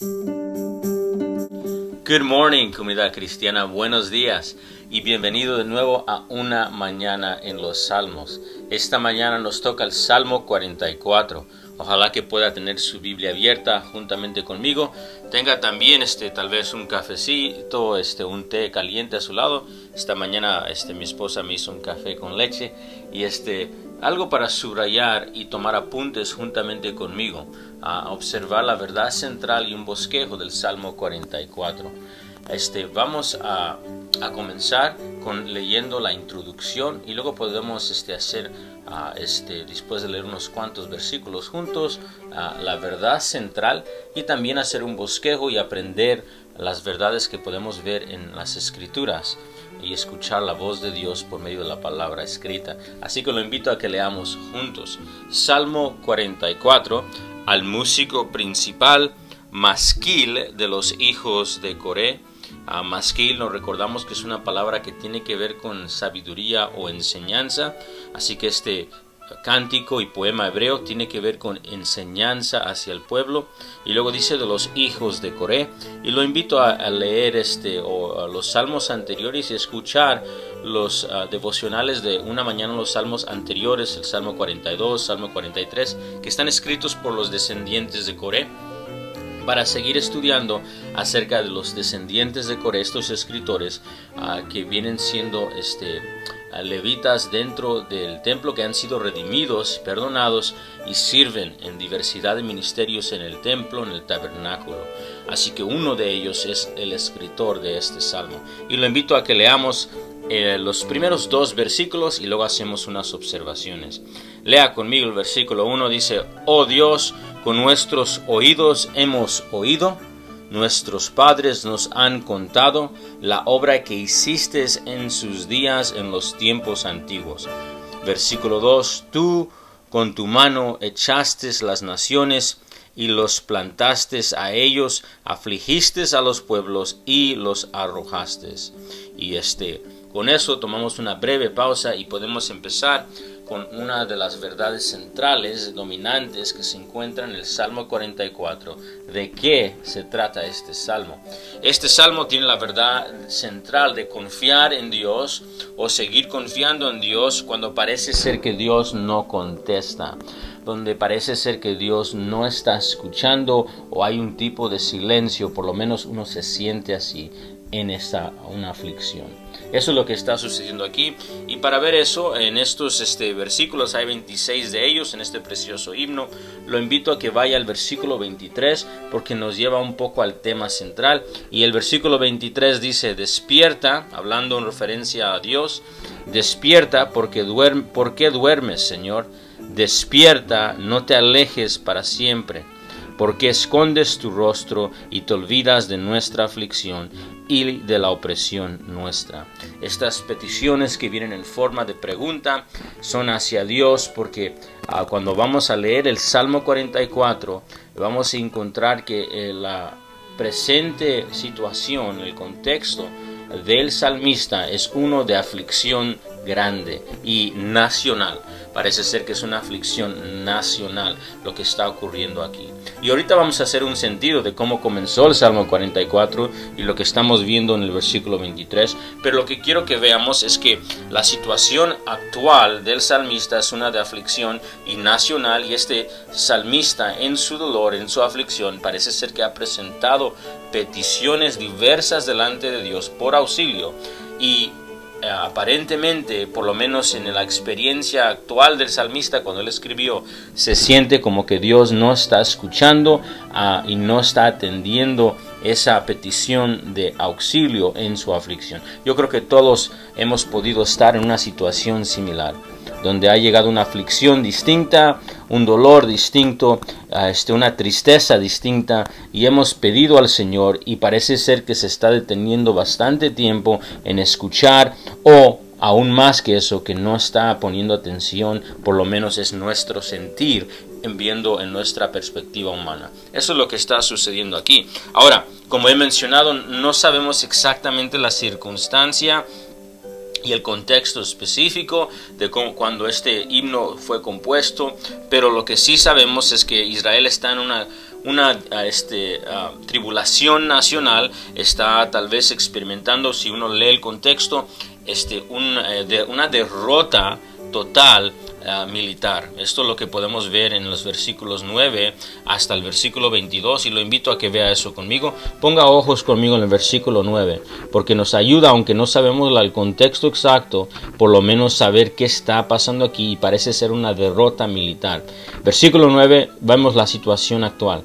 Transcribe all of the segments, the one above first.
Good morning, comunidad cristiana, buenos días y bienvenido de nuevo a una mañana en los Salmos. Esta mañana nos toca el Salmo 44. Ojalá que pueda tener su Biblia abierta juntamente conmigo. Tenga también tal vez un cafecito, un té caliente a su lado. Esta mañana mi esposa me hizo un café con leche y algo para subrayar y tomar apuntes juntamente conmigo, a observar la verdad central y un bosquejo del Salmo 44. Vamos a comenzar leyendo la introducción y luego podemos hacer, después de leer unos cuantos versículos juntos, la verdad central y también hacer un bosquejo y aprender las verdades que podemos ver en las Escrituras y escuchar la voz de Dios por medio de la palabra escrita. Así que lo invito a que leamos juntos. Salmo 44, al músico principal, masquil de los hijos de Coré. Masquil, nos recordamos que es una palabra que tiene que ver con sabiduría o enseñanza, así que cántico y poema hebreo tiene que ver con enseñanza hacia el pueblo. Y luego dice de los hijos de Coré, y lo invito a leer los salmos anteriores y escuchar los devocionales de una mañana, los salmos anteriores, el Salmo 42, Salmo 43, que están escritos por los descendientes de Coré, para seguir estudiando acerca de los descendientes de Coré, estos escritores que vienen siendo levitas dentro del templo, que han sido redimidos, perdonados y sirven en diversidad de ministerios en el templo, en el tabernáculo. Así que uno de ellos es el escritor de este salmo. Y lo invito a que leamos los primeros dos versículos y luego hacemos unas observaciones. Lea conmigo el versículo 1, dice: Oh Dios, con nuestros oídos hemos oído, nuestros padres nos han contado la obra que hiciste en sus días en los tiempos antiguos. Versículo 2, Tú con tu mano echaste las naciones y los plantaste a ellos, afligiste a los pueblos y los arrojaste. Y con eso tomamos una breve pausa y podemos empezar con una de las verdades centrales, dominantes, que se encuentra en el Salmo 44. ¿De qué se trata este salmo? Este salmo tiene la verdad central de confiar en Dios o seguir confiando en Dios cuando parece ser que Dios no contesta, donde parece ser que Dios no está escuchando o hay un tipo de silencio, por lo menos uno se siente así en una aflicción. Eso es lo que está sucediendo aquí, y para ver eso en estos versículos, hay 26 de ellos en este precioso himno. Lo invito a que vaya al versículo 23 porque nos lleva un poco al tema central. Y el versículo 23 dice: despierta, hablando en referencia a Dios, despierta porque duermes, Señor, despierta, no te alejes para siempre, porque escondes tu rostro y te olvidas de nuestra aflicción y de la opresión nuestra. Estas peticiones que vienen en forma de pregunta son hacia Dios, porque cuando vamos a leer el Salmo 44 vamos a encontrar que la presente situación, el contexto del salmista es uno de aflicción grande y nacional. Parece ser que es una aflicción nacional lo que está ocurriendo aquí. Y ahorita vamos a hacer un sentido de cómo comenzó el Salmo 44 y lo que estamos viendo en el versículo 23. Pero lo que quiero que veamos es que la situación actual del salmista es una de aflicción y nacional. Y este salmista, en su dolor, en su aflicción, parece ser que ha presentado peticiones diversas delante de Dios por auxilio. Y aparentemente, por lo menos en la experiencia actual del salmista cuando él escribió, se siente como que Dios no está escuchando y no está atendiendo esa petición de auxilio en su aflicción. Yo creo que todos hemos podido estar en una situación similar, donde ha llegado una aflicción distinta, un dolor distinto, una tristeza distinta, y hemos pedido al Señor y parece ser que se está deteniendo bastante tiempo en escuchar, o aún más que eso, que no está poniendo atención, por lo menos es nuestro sentir, viendo en nuestra perspectiva humana. Eso es lo que está sucediendo aquí. Ahora, como he mencionado, no sabemos exactamente la circunstancia y el contexto específico de cuando este himno fue compuesto, pero lo que sí sabemos es que Israel está en una tribulación nacional, está tal vez experimentando, si uno lee el contexto, una derrota total militar. Esto es lo que podemos ver en los versículos 9 hasta el versículo 22, y lo invito a que vea eso conmigo. Ponga ojos conmigo en el versículo 9, porque nos ayuda, aunque no sabemos el contexto exacto, por lo menos saber qué está pasando aquí, y parece ser una derrota militar. Versículo 9, vemos la situación actual.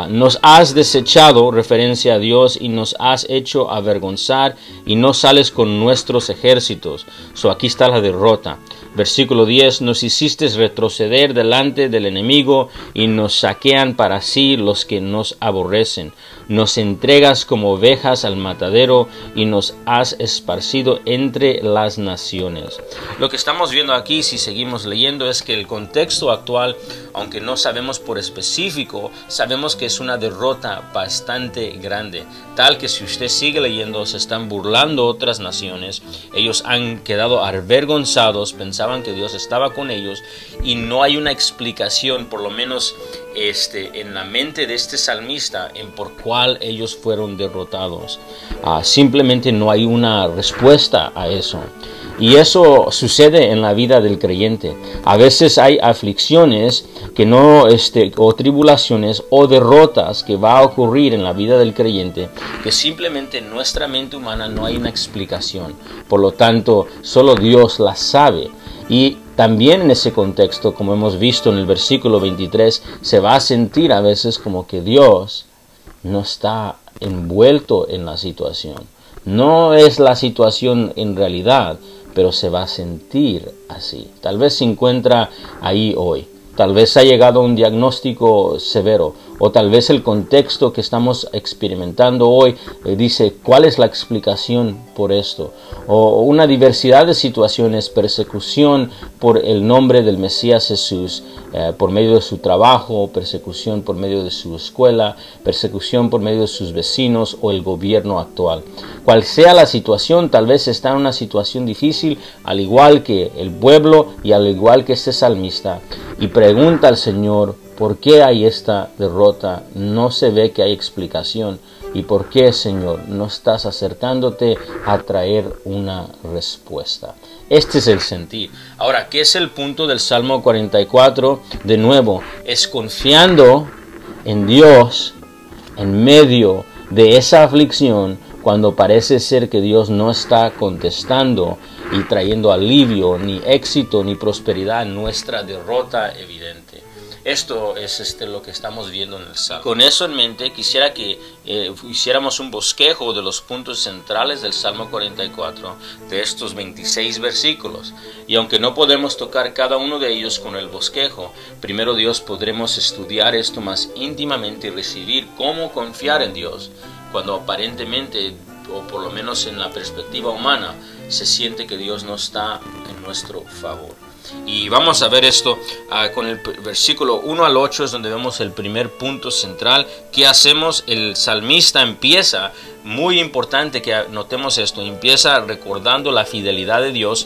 Nos has desechado, referencia a Dios, y nos has hecho avergonzar, y no sales con nuestros ejércitos. Aquí está la derrota. Versículo 10, nos hiciste retroceder delante del enemigo, y nos saquean para sí los que nos aborrecen. Nos entregas como ovejas al matadero, y nos has esparcido entre las naciones. Lo que estamos viendo aquí, si seguimos leyendo, es que el contexto actual, aunque no sabemos por específico, sabemos que es una derrota bastante grande, tal que si usted sigue leyendo, se están burlando otras naciones. Ellos han quedado avergonzados, pensaban que Dios estaba con ellos, y no hay una explicación, por lo menos en la mente de este salmista, en por cuál ellos fueron derrotados. Simplemente no hay una respuesta a eso. Y eso sucede en la vida del creyente. A veces hay aflicciones que no, o tribulaciones o derrotas que va a ocurrir en la vida del creyente, que simplemente en nuestra mente humana no hay una explicación. Por lo tanto, solo Dios las sabe. Y también en ese contexto, como hemos visto en el versículo 23, se va a sentir a veces como que Dios no está envuelto en la situación. No es la situación en realidad, pero se va a sentir así. Tal vez se encuentra ahí hoy. Tal vez ha llegado a un diagnóstico severo, o tal vez el contexto que estamos experimentando hoy dice cuál es la explicación por esto, o una diversidad de situaciones, persecución por el nombre del Mesías Jesús, por medio de su trabajo, persecución por medio de su escuela, persecución por medio de sus vecinos o el gobierno actual. Cual sea la situación, tal vez está en una situación difícil, al igual que el pueblo y al igual que este salmista, y pregunta al Señor, ¿por qué hay esta derrota? No se ve que hay explicación. ¿Y por qué, Señor, no estás acercándote a traer una respuesta? Este es el sentir. Ahora, ¿qué es el punto del Salmo 44? De nuevo, es confiando en Dios en medio de esa aflicción, cuando parece ser que Dios no está contestando y trayendo alivio, ni éxito, ni prosperidad en nuestra derrota evidente. Esto es lo que estamos viendo en el Salmo. Con eso en mente, quisiera que hiciéramos un bosquejo de los puntos centrales del Salmo 44, de estos 26 versículos. Y aunque no podemos tocar cada uno de ellos con el bosquejo, primero Dios podremos estudiar esto más íntimamente y recibir cómo confiar en Dios, cuando aparentemente, o por lo menos en la perspectiva humana, se siente que Dios no está en nuestro favor. Y vamos a ver esto con el versículo 1 al 8, es donde vemos el primer punto central. ¿Qué hacemos? El salmista empieza, muy importante que notemos esto, empieza recordando la fidelidad de Dios,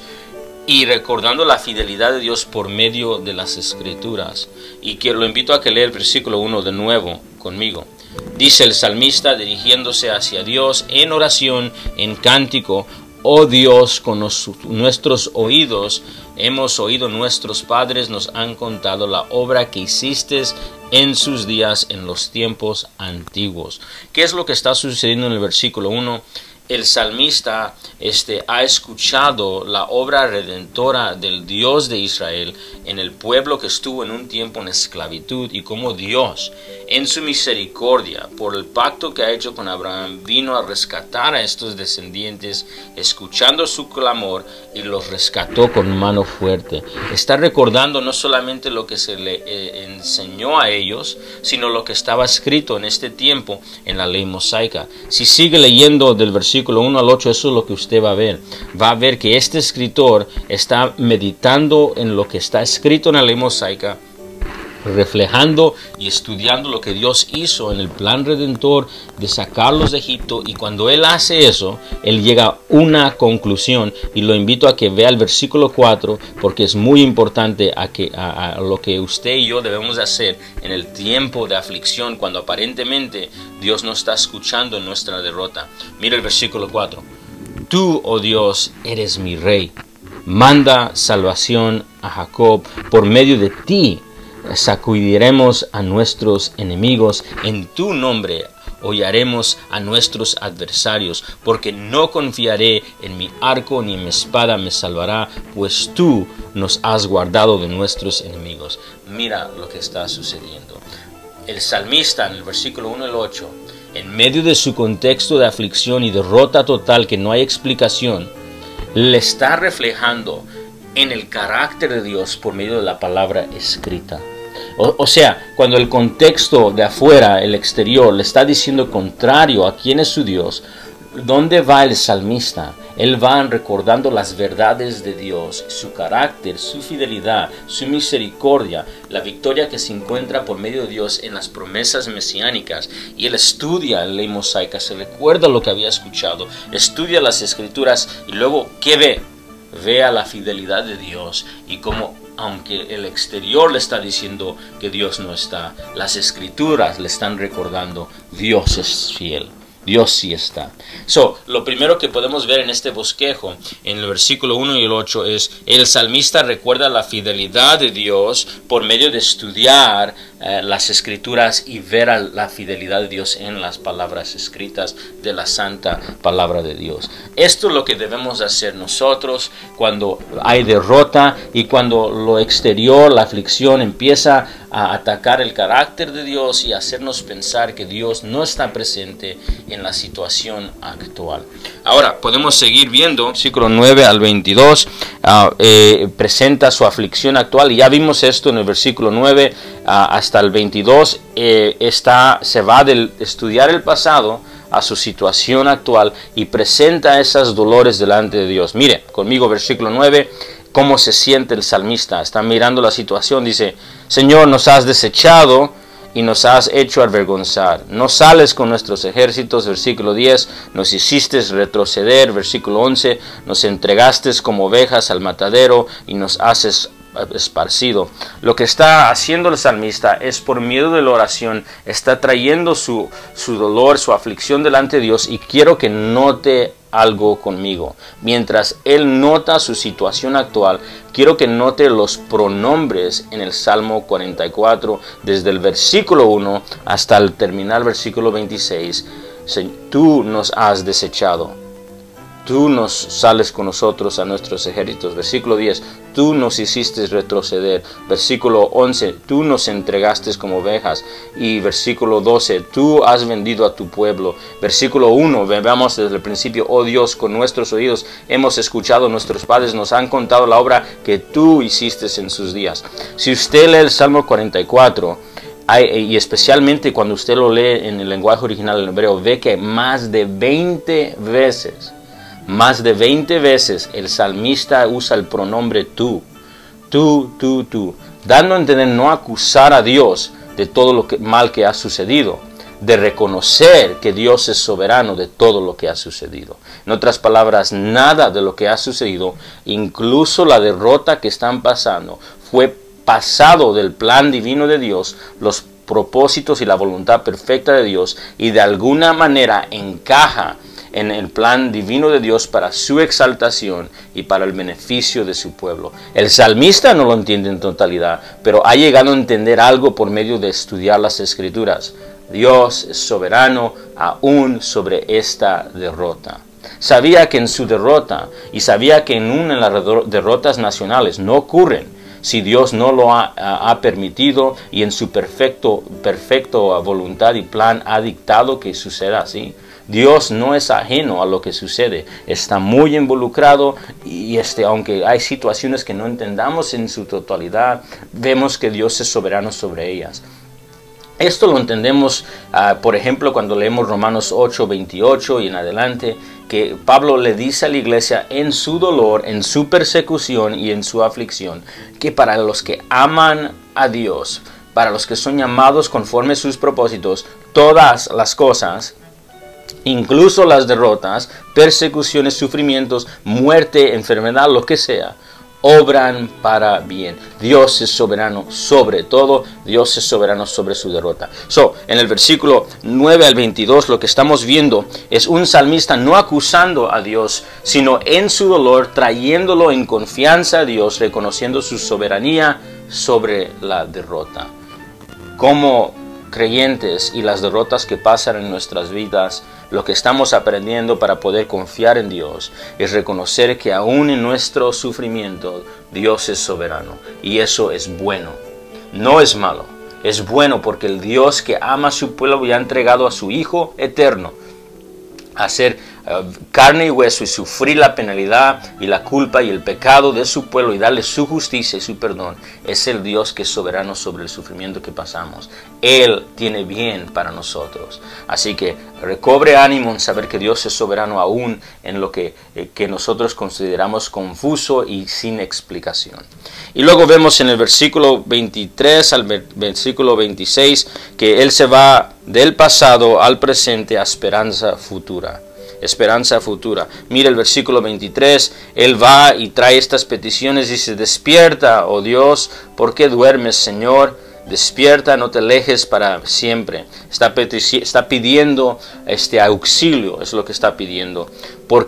y recordando la fidelidad de Dios por medio de las Escrituras. Y que lo invito a que lea el versículo 1 de nuevo conmigo. Dice el salmista, dirigiéndose hacia Dios en oración, en cántico: oh Dios, con nuestros oídos hemos oído, nuestros padres nos han contado la obra que hiciste en sus días, en los tiempos antiguos. ¿Qué es lo que está sucediendo en el versículo 1? El salmista ha escuchado la obra redentora del Dios de Israel en el pueblo que estuvo en un tiempo en esclavitud, y cómo Dios, en su misericordia, por el pacto que ha hecho con Abraham, vino a rescatar a estos descendientes, escuchando su clamor, y los rescató con mano fuerte. Está recordando no solamente lo que se le enseñó a ellos, sino lo que estaba escrito en este tiempo en la ley mosaica. Si sigue leyendo del versículo 1 al 8, eso es lo que usted va a ver. Va a ver que este escritor está meditando en lo que está escrito en la ley mosaica, reflejando y estudiando lo que Dios hizo en el plan redentor de sacarlos de Egipto, y cuando Él hace eso, Él llega a una conclusión, y lo invito a que vea el versículo 4, porque es muy importante a lo que usted y yo debemos hacer en el tiempo de aflicción, cuando aparentemente Dios no está escuchando nuestra derrota. Mira el versículo 4. Tú, oh Dios, eres mi rey. Manda salvación a Jacob. Por medio de ti sacudiremos a nuestros enemigos. En tu nombre hollaremos a nuestros adversarios, porque no confiaré en mi arco ni en mi espada me salvará, pues tú nos has guardado de nuestros enemigos. Mira lo que está sucediendo. El salmista en el versículo 1 al 8, en medio de su contexto de aflicción y derrota total que no hay explicación, le está reflejando en el carácter de Dios por medio de la palabra escrita. O sea, cuando el contexto de afuera, el exterior, le está diciendo contrario a quién es su Dios, ¿dónde va el salmista? Él va recordando las verdades de Dios, su carácter, su fidelidad, su misericordia, la victoria que se encuentra por medio de Dios en las promesas mesiánicas. Y él estudia la ley mosaica, se recuerda lo que había escuchado, estudia las escrituras y luego, ¿qué ve? Ve a la fidelidad de Dios y cómo, aunque el exterior le está diciendo que Dios no está, las escrituras le están recordando, Dios es fiel. Dios sí está. Lo primero que podemos ver en este bosquejo, en el versículo 1 y el 8, es el salmista recuerda la fidelidad de Dios por medio de estudiar las escrituras y ver la fidelidad de Dios en las palabras escritas de la santa palabra de Dios. Esto es lo que debemos hacer nosotros cuando hay derrota y cuando lo exterior, la aflicción, empieza a atacar el carácter de Dios y hacernos pensar que Dios no está presente en la situación actual. Ahora podemos seguir viendo, versículo 9 al 22, presenta su aflicción actual, y ya vimos esto en el versículo 9 hasta el 22, se va del estudiar el pasado a su situación actual y presenta esos dolores delante de Dios. Mire conmigo versículo 9, cómo se siente el salmista. Está mirando la situación, dice: Señor, nos has desechado y nos has hecho avergonzar. No sales con nuestros ejércitos, versículo 10, nos hiciste retroceder, versículo 11, nos entregaste como ovejas al matadero y nos haces esparcido. Lo que está haciendo el salmista es, por medio de la oración, está trayendo su dolor, su aflicción delante de Dios, y quiero que note algo conmigo. Mientras él nota su situación actual, quiero que note los pronombres en el Salmo 44, desde el versículo 1 hasta el terminar versículo 26. Tú nos has desechado. Tú nos sales con nosotros a nuestros ejércitos. Versículo 10, tú nos hiciste retroceder. Versículo 11, tú nos entregaste como ovejas. Y versículo 12, tú has vendido a tu pueblo. Versículo 1, veamos desde el principio: oh Dios, con nuestros oídos hemos escuchado, nuestros padres nos han contado la obra que tú hiciste en sus días. Si usted lee el Salmo 44, y especialmente cuando usted lo lee en el lenguaje original en hebreo, ve que más de 20 veces el salmista usa el pronombre tú, dando a entender no acusar a Dios de todo lo mal que ha sucedido, de reconocer que Dios es soberano de todo lo que ha sucedido. En otras palabras, nada de lo que ha sucedido, incluso la derrota que están pasando, fue pasado del plan divino de Dios, los propósitos y la voluntad perfecta de Dios, y de alguna manera encaja en el plan divino de Dios para su exaltación y para el beneficio de su pueblo. El salmista no lo entiende en totalidad, pero ha llegado a entender algo por medio de estudiar las escrituras. Dios es soberano aún sobre esta derrota. Sabía que en su derrota, y sabía que en las derrotas nacionales no ocurren si Dios no lo ha permitido, y en su perfecto voluntad y plan ha dictado que suceda así. Dios no es ajeno a lo que sucede, está muy involucrado, y aunque hay situaciones que no entendamos en su totalidad, vemos que Dios es soberano sobre ellas. Esto lo entendemos, por ejemplo, cuando leemos Romanos 8, 28 y en adelante, que Pablo le dice a la iglesia en su dolor, en su persecución y en su aflicción, que para los que aman a Dios, para los que son llamados conforme a sus propósitos, todas las cosas, incluso las derrotas, persecuciones, sufrimientos, muerte, enfermedad, lo que sea, obran para bien. Dios es soberano sobre todo. Dios es soberano sobre su derrota. En el versículo 9 al 22 lo que estamos viendo es un salmista no acusando a Dios, sino en su dolor trayéndolo en confianza a Dios, reconociendo su soberanía sobre la derrota. Como creyentes y las derrotas que pasan en nuestras vidas, lo que estamos aprendiendo para poder confiar en Dios es reconocer que aún en nuestro sufrimiento Dios es soberano, y eso es bueno, no es malo, es bueno, porque el Dios que ama a su pueblo y ha entregado a su Hijo eterno a ser carne y hueso y sufrir la penalidad y la culpa y el pecado de su pueblo y darle su justicia y su perdón. Es el Dios que es soberano sobre el sufrimiento que pasamos. Él tiene bien para nosotros. Así que recobre ánimo en saber que Dios es soberano aún en lo que nosotros consideramos confuso y sin explicación. Y luego vemos en el versículo 23 al versículo 26 que Él se va del pasado al presente a esperanza futura. Esperanza futura. Mira el versículo 23, Él va y trae estas peticiones, dice: despierta, oh Dios, ¿por qué duermes, Señor? Despierta, no te alejes para siempre. Está pidiendo auxilio, es lo que está pidiendo. ¿Por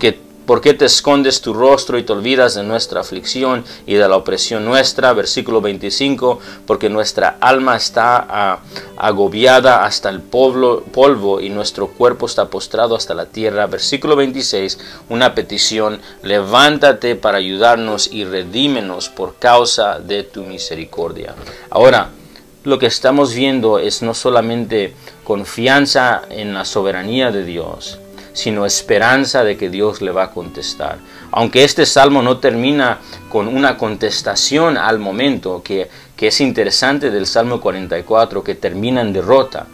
qué te escondes tu rostro y te olvidas de nuestra aflicción y de la opresión nuestra? Versículo 25, porque nuestra alma está agobiada hasta el polvo y nuestro cuerpo está postrado hasta la tierra. Versículo 26, una petición: levántate para ayudarnos y redímenos por causa de tu misericordia. Ahora, lo que estamos viendo es no solamente confianza en la soberanía de Dios, sino esperanza de que Dios le va a contestar. Aunque este salmo no termina con una contestación al momento, que es interesante del Salmo 44, que termina en derrota,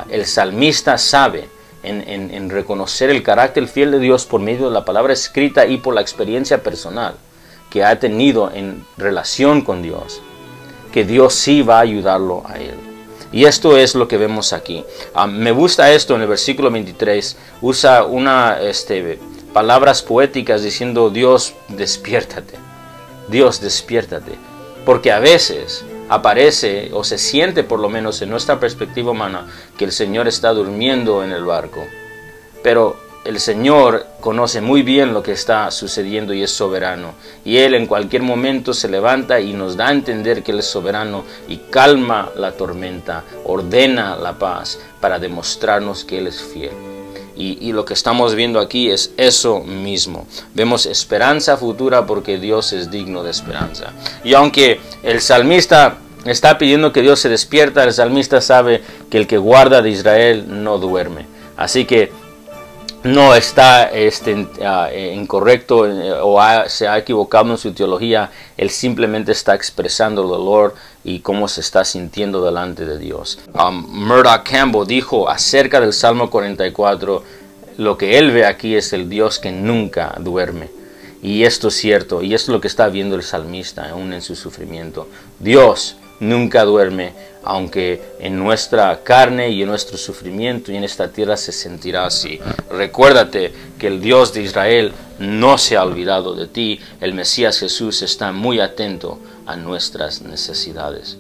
el salmista sabe en reconocer el carácter fiel de Dios por medio de la palabra escrita y por la experiencia personal que ha tenido en relación con Dios, que Dios sí va a ayudarlo a él. Y esto es lo que vemos aquí. Me gusta esto en el versículo 23. Usa palabras poéticas diciendo: Dios, despiértate. Dios, despiértate. Porque a veces aparece, o se siente por lo menos en nuestra perspectiva humana, que el Señor está durmiendo en el barco. Pero el Señor conoce muy bien lo que está sucediendo y es soberano. Y Él en cualquier momento se levanta y nos da a entender que Él es soberano y calma la tormenta, ordena la paz para demostrarnos que Él es fiel. Y lo que estamos viendo aquí es eso mismo. Vemos esperanza futura porque Dios es digno de esperanza. Y aunque el salmista está pidiendo que Dios se despierta, el salmista sabe que el que guarda de Israel no duerme. Así que no está incorrecto se ha equivocado en su teología. Él simplemente está expresando el dolor y cómo se está sintiendo delante de Dios. Murdoch Campbell dijo acerca del Salmo 44, lo que él ve aquí es el Dios que nunca duerme. Y esto es cierto, y es lo que está viendo el salmista aún en su sufrimiento. Dios nunca duerme, aunque en nuestra carne y en nuestro sufrimiento y en esta tierra se sentirá así. Recuérdate que el Dios de Israel no se ha olvidado de ti. El Mesías Jesús está muy atento a nuestras necesidades.